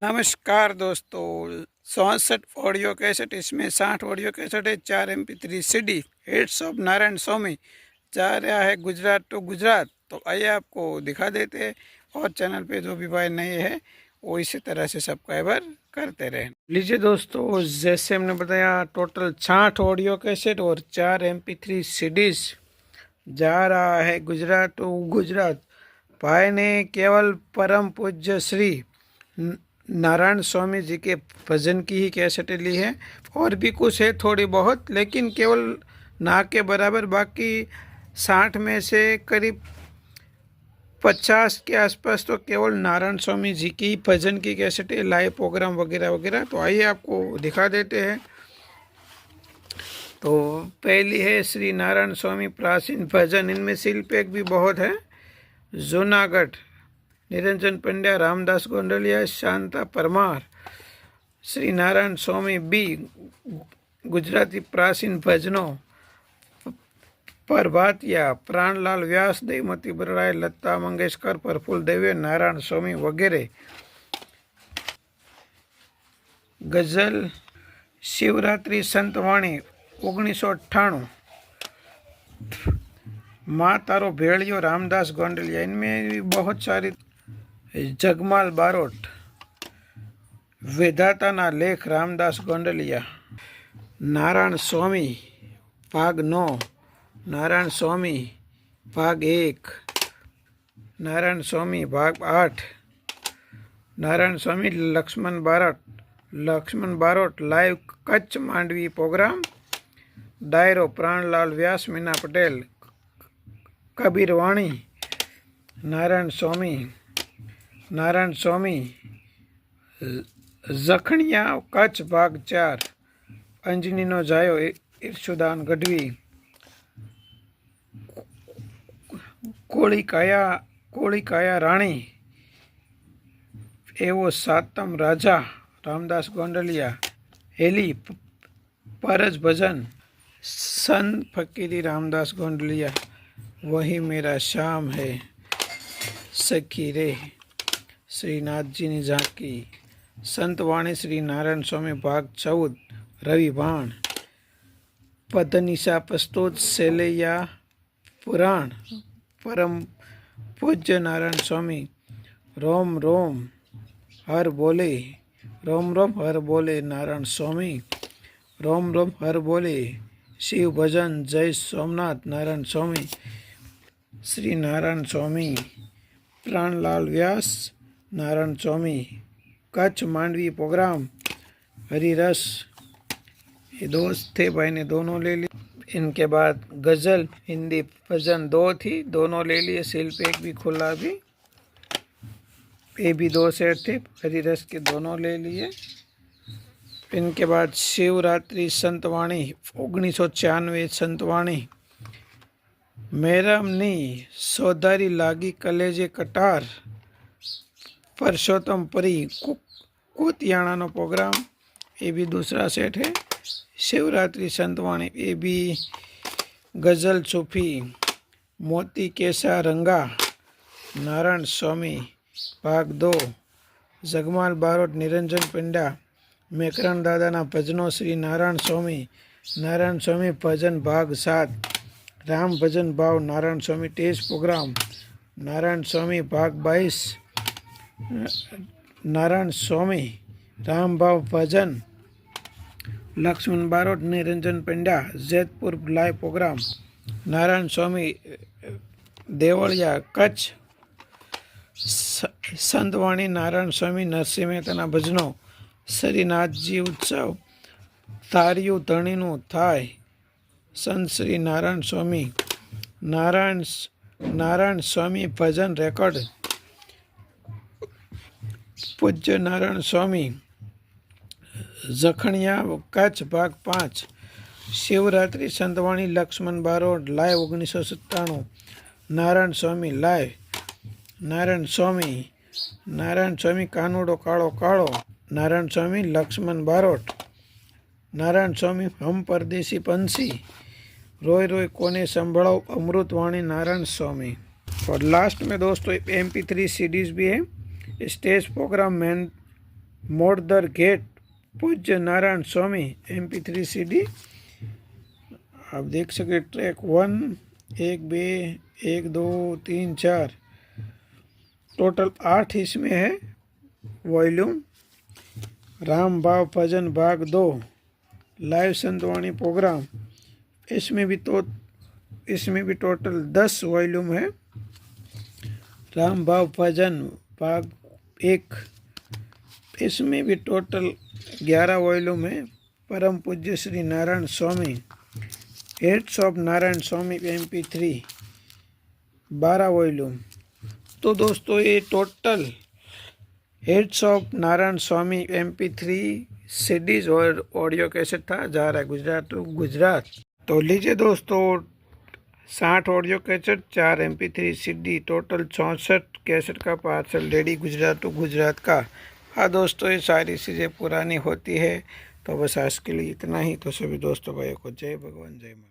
नमस्कार दोस्तों, 64 audio cassette, इसमें 60 ऑडियो कैसेट है, 4 MP3 CD। Hits of Narayan Swami जा रहा है गुजरात टू गुजरात। तो आइए आपको दिखा देते हैं। और चैनल पे जो भी भाई नए हैं वो इसी तरह से सब्सक्राइबर करते रहें। लीजिए दोस्तों, जैसे हमने बताया, टोटल 60 ऑडियो कैसेट और 4 MP3 CDs जा रहा है गुजरात टू गुजरात। भाई ने केवल परम पूज्य श्री नारायण स्वामी जी के भजन की ही कैसेटें ली है, और भी कुछ है थोड़ी बहुत, लेकिन केवल ना के बराबर। बाकी 60 में से करीब 50 के आसपास तो केवल नारायण स्वामी जी की भजन की कैसेटें, लाइव प्रोग्राम वगैरह वगैरह। तो आइए आपको दिखा देते हैं। तो पहली है श्री नारायण स्वामी प्राचीन भजन। इनमें शिल्प एक भी बहुत है। जूनागढ़ निरंजन पंड्या, रामदास गोंडलिया, शांता परमार। श्री नारायण स्वामी बी गुजराती प्राचीन भजनों, प्रभातिया, प्राणलाल व्यास, देवमती बरड़ाए, लता मंगेशकर, प्रफुल्ल दवे, नारायण स्वामी वगैरह। गजल शिवरात्रि संतवाणी 1998। माँ तारो भेड़ियो, रामदास गोंडलिया। इनमें भी बहुत सारी। जगमाल बारोट, वेदाताना लेख, रामदास गोंडलिया। नारायण स्वामी भाग 9, नारायण स्वामी भाग 1, नारायण स्वामी भाग 8, नारायण स्वामी लक्ष्मण बारोट लाइव कच्छ मांडवी प्रोग्राम। डायरो प्राणलाल व्यास, मीना पटेल, कबीर वाणी। नारायण स्वामी जखणिया कच्छ भाग 4, अंजनीनो जायो, ईर्षुदान गढ़वी। कोळिकाया राणी एवो सातम राजा, रामदास गोंडलिया। हेली परज भजन, सन फकीरी, रामदास गोंडलिया। वही मेरा शाम है सखी रे, श्रीनाथ जी ने झांकी। संतवाणी श्री नारायण स्वामी भाग 14, रवि भाण। पदनिशा प्रस्तुत सेलैया पुराण, परम पूज्य नारायण स्वामी। रोम रोम हर बोले, रोम रोम हर बोले नारायण स्वामी। रोम रोम हर बोले शिव भजन, जय सोमनाथ नारायण स्वामी। श्री नारायण स्वामी प्राणलाल व्यास, नारायण स्वामी कच्छ मांडवी प्रोग्राम। हरिरस, ये दोस्त थे, भाई ने दोनों ले ली। इनके बाद गजल हिंदी भजन 2 थी, दोनों ले लिए। शिल्प एक भी खुला भी, ये भी 2 सेट थे, हरिरस के दोनों ले लिए। इनके बाद शिवरात्रि संतवाणी 1996 संतवाणी। मेरमनी सौदारी लागी कलेजे कटार, परसोत्तम परी कोतियाणा प्रोग्राम। ये भी दूसरा सेट है। शिवरात्रि संतवाणी, ये भी गजल सूफी। मोती कैसा रंगा, नारायण स्वामी भाग 2। जगमाल बारोट, निरंजन पंड्या, मेकरण दादाना भजनों, श्री नारायण स्वामी भजन भाग 7। राम भजन भाव, नारायण स्वामी टेस्ट प्रोग्राम। नारायण स्वामी भाग 22, नारायण स्वामी राम भाव भजन। Laxman Barot, Niranjan Pandya, Jaitpur live programme. नारायण स्वामी देवलिया कच्छ। संतवाणी नारायण स्वामी नरसिंह मेहताना भजनों, श्रीनाथजी उत्सव। तारियु धણીનું થાય, संत श्री नारायण स्वामी। नारायण स्वामी भजन रेकॉर्ड। पूज्य नारायण स्वामी जखणिया कच्छ भाग 5। शिवरात्रि संतवाणी लक्ष्मण बारोट लाइव 1997। नारायण स्वामी लाइव। नारायण स्वामी कानूडो काळो काळो। नारायण स्वामी लक्ष्मण बारोट। नारायण स्वामी हम परदेसी पंछी। रोय रोय कोने संभड़ाओ, अमृतवाणी नारायण स्वामी। और लास्ट में दोस्तों MP3 CDs भी है। स्टेज प्रोग्राम मोड़दर गेट पूज्य नारायण स्वामी MP3 CD। आप देख सके ट्रैक 1, 1, 2, 1, 2, 3, 4 टोटल 8 इसमें है वॉल्यूम। राम भाव भजन भाग 2 लाइव संतवाणी प्रोग्राम, इसमें भी टोटल 10 वॉल्यूम है। राम भाव भजन भाग 1, इसमें भी टोटल 11 वॉल्यूम है। परम पूज्य Shri Narayan Swami hits of Narayan Swami MP3 12 volume. तो दोस्तों ये total hits of Narayan Swami MP3 CDs और ऑडियो कैसेट था, जा रहा है गुजरात टू गुजरात। तो लीजिए दोस्तों 60 audio cassette, 4 MP3 CD, total 64 cassette का parcel ready Gujarat to Gujarat का। हाँ दोस्तों, ये सारी चीज़ें पुरानी होती है। तो बस आज के लिए इतना ही। तो सभी दोस्तों भाइयों को जय भगवान, जय माता।